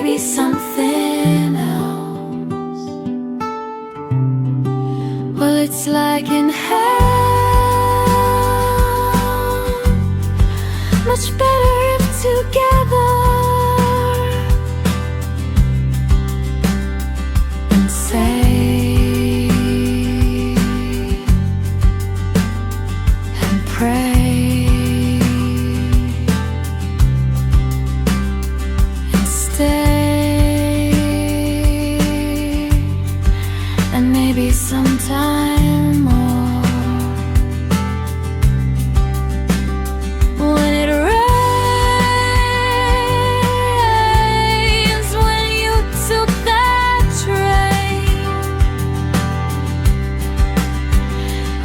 maybe something else. Well, it's like in hell, much better if together. And say and pray and stay, and maybe sometime more. When it rains, when you took that train,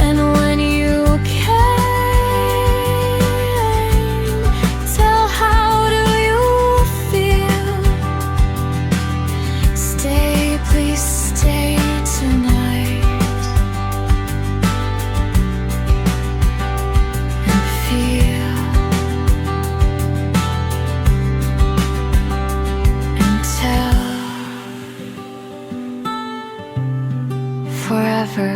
and when you came, tell how do you feel? Stay, please stay tonight, and feel, and tell forever.